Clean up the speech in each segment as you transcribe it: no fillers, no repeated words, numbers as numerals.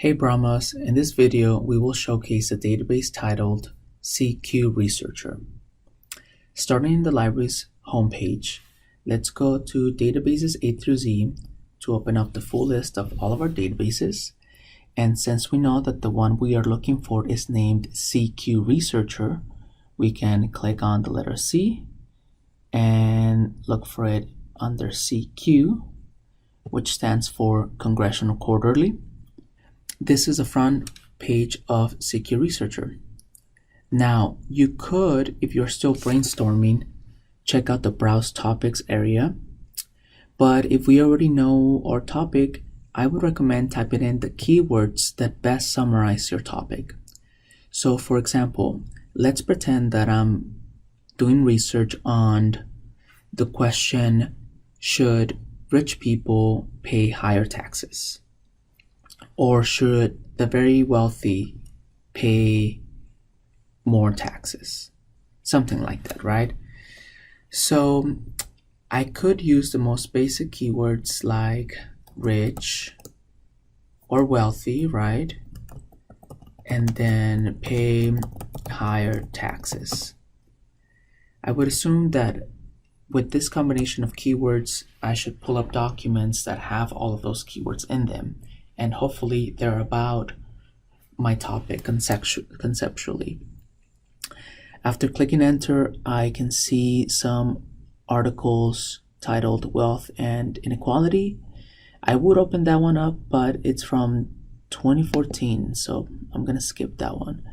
Hey Brahmas, in this video we will showcase a database titled CQ Researcher. Starting in the library's homepage, let's go to Databases A through Z to open up the full list of all of our databases. And since we know that the one we are looking for is named CQ Researcher, we can click on the letter C and look for it under CQ, which stands for Congressional Quarterly. This is the front page of CQ Researcher. Now, you could, if you're still brainstorming, check out the Browse Topics area. But if we already know our topic, I would recommend typing in the keywords that best summarize your topic. So for example, let's pretend that I'm doing research on the question, should rich people pay higher taxes? Or should the very wealthy pay more taxes? Something like that, right? So I could use the most basic keywords like rich or wealthy, right? And then pay higher taxes. I would assume that with this combination of keywords, I should pull up documents that have all of those keywords in them. And hopefully they're about my topic conceptually. After clicking enter, I can see some articles titled Wealth and Inequality. I would open that one up, but it's from 2014, so I'm gonna skip that one.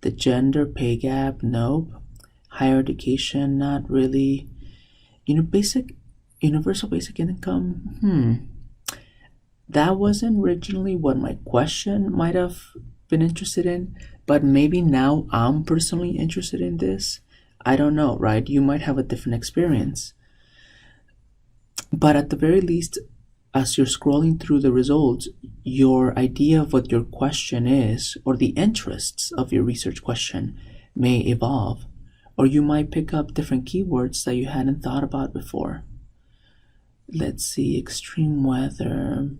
The gender pay gap, nope. Higher education, not really. Universal basic income, that wasn't originally what my question might have been interested in, but maybe now I'm personally interested in this. I don't know, right? You might have a different experience. But at the very least, as you're scrolling through the results, your idea of what your question is, or the interests of your research question, may evolve, or you might pick up different keywords that you hadn't thought about before. Let's see, extreme weather,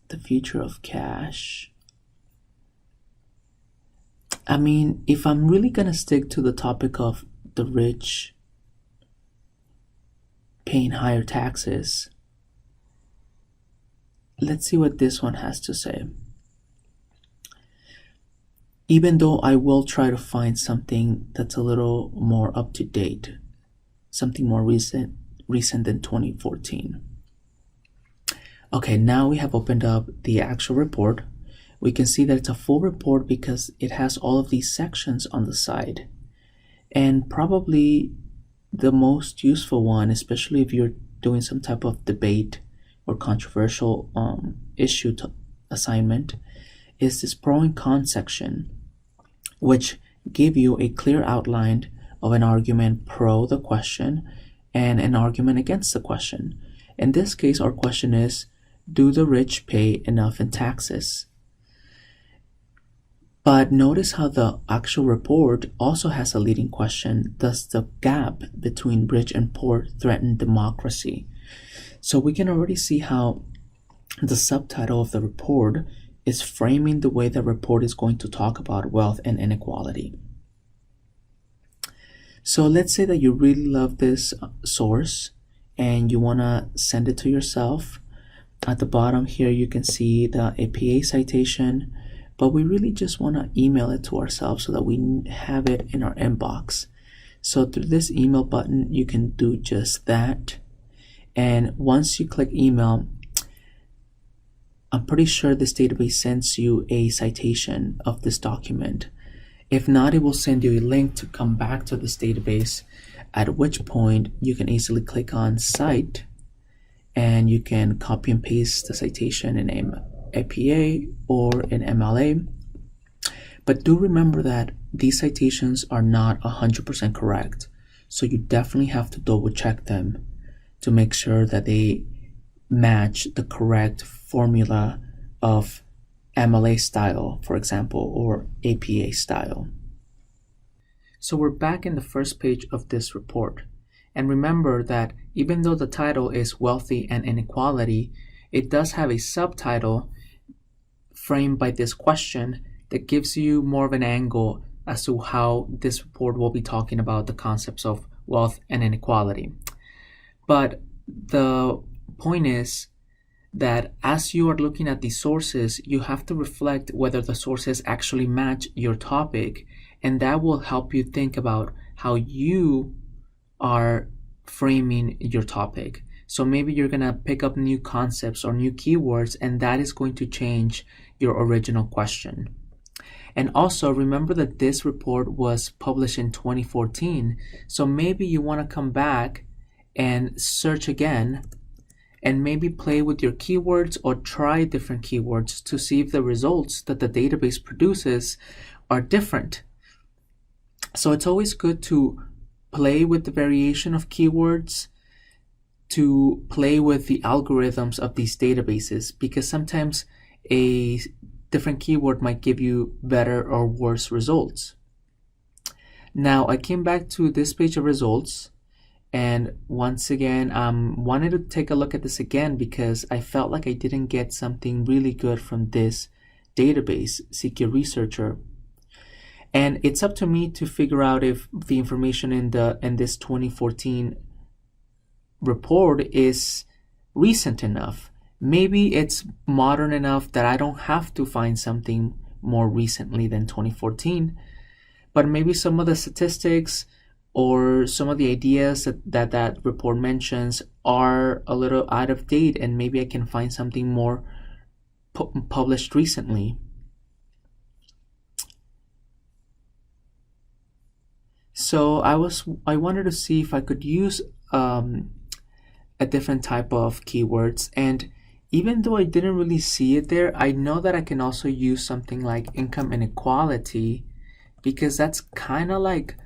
the future of cash. I mean, if I'm really gonna stick to the topic of the rich paying higher taxes, let's see what this one has to say. Even though I will try to find something that's a little more up to date, something more recent than 2014. Okay, now we have opened up the actual report. We can see that it's a full report because it has all of these sections on the side. And probably the most useful one, especially if you're doing some type of debate or controversial issue assignment, is this pro and con section, which give you a clear outline of an argument pro the question and an argument against the question. In this case, our question is, do the rich pay enough in taxes? But notice how the actual report also has a leading question. Does the gap between rich and poor threaten democracy? So we can already see how the subtitle of the report is framing the way the report is going to talk about wealth and inequality. So let's say that you really love this source and you want to send it to yourself. At the bottom here, you can see the APA citation, but we really just want to email it to ourselves so that we have it in our inbox. So through this email button, you can do just that. And once you click email, I'm pretty sure this database sends you a citation of this document. If not, it will send you a link to come back to this database, at which point you can easily click on Cite, and you can copy and paste the citation in APA or in MLA. But do remember that these citations are not 100% correct, so you definitely have to double check them to make sure that they match the correct formula of MLA style, for example, or APA style. So we're back in the first page of this report. And remember that even though the title is Wealthy and Inequality, it does have a subtitle framed by this question that gives you more of an angle as to how this report will be talking about the concepts of wealth and inequality. But the point is that as you are looking at these sources, you have to reflect whether the sources actually match your topic, and that will help you think about how you are framing your topic. So maybe you're going to pick up new concepts or new keywords, and that is going to change your original question. And also remember that this report was published in 2014, so maybe you want to come back and search again and maybe play with your keywords or try different keywords to see if the results that the database produces are different. So it's always good to play with the variation of keywords, to play with the algorithms of these databases, because sometimes a different keyword might give you better or worse results. Now I came back to this page of results, and once again wanted to take a look at this again because I felt like I didn't get something really good from this database, CQ Researcher. And it's up to me to figure out if the information in this 2014 report is recent enough. Maybe it's modern enough that I don't have to find something more recently than 2014, but maybe some of the statistics or some of the ideas that report mentions are a little out of date, and maybe I can find something more published recently. So I wanted to see if I could use a different type of keywords, and even though I didn't really see it there, I know that I can also use something like income inequality, because that's kind of like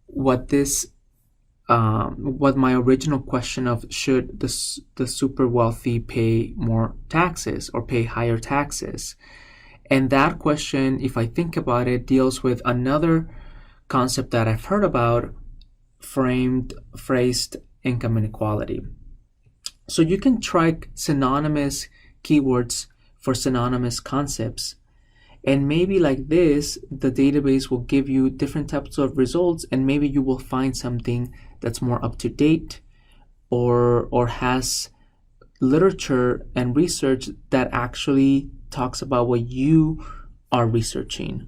what my original question of should the super wealthy pay more taxes or pay higher taxes. And that question, if I think about it, deals with another concept that I've heard about, phrased income inequality. So you can try synonymous keywords for synonymous concepts, and maybe like this, the database will give you different types of results, and maybe you will find something that's more up to date or has literature and research that actually talks about what you are researching.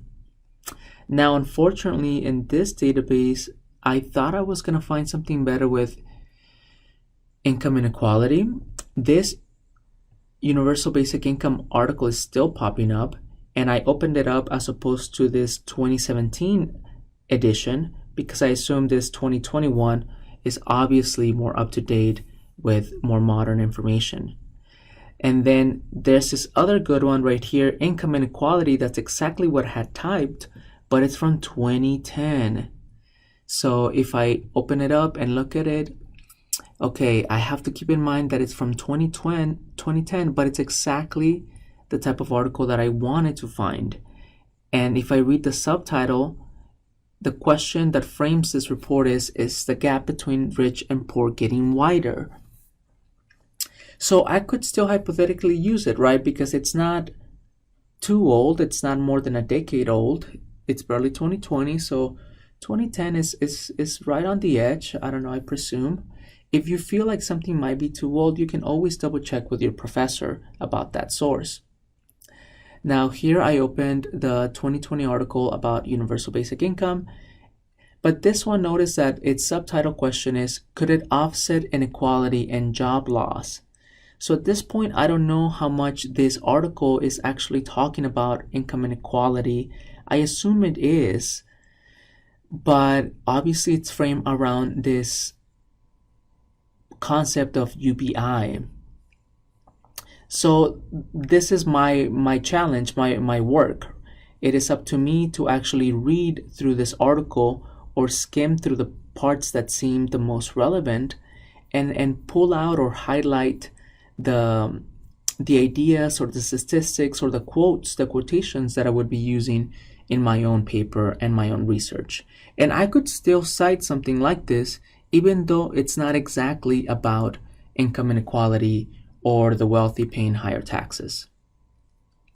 Now, unfortunately, in this database, I thought I was going to find something better with income inequality. This universal basic income article is still popping up, and I opened it up as opposed to this 2017 edition because I assume this 2021 is obviously more up to date with more modern information. And then there's this other good one right here, income inequality. That's exactly what I had typed, but it's from 2010. So if I open it up and look at it, okay, I have to keep in mind that it's from 2010, but it's exactly the type of article that I wanted to find. And if I read the subtitle, the question that frames this report is the gap between rich and poor getting wider? So I could still hypothetically use it, right? Because it's not too old. It's not more than a decade old. It's barely 2020, so 2010 is right on the edge. I don't know, I presume. If you feel like something might be too old, you can always double check with your professor about that source. Now here I opened the 2020 article about universal basic income, but this one, notice that its subtitle question is, could it offset inequality and job loss? So at this point, I don't know how much this article is actually talking about income inequality. I assume it is, but obviously it's framed around this concept of UBI. So this is my challenge, my work. It is up to me to actually read through this article or skim through the parts that seem the most relevant and pull out or highlight the ideas or the statistics or the quotations that I would be using in my own paper and my own research. And I could still cite something like this even though it's not exactly about income inequality or the wealthy paying higher taxes.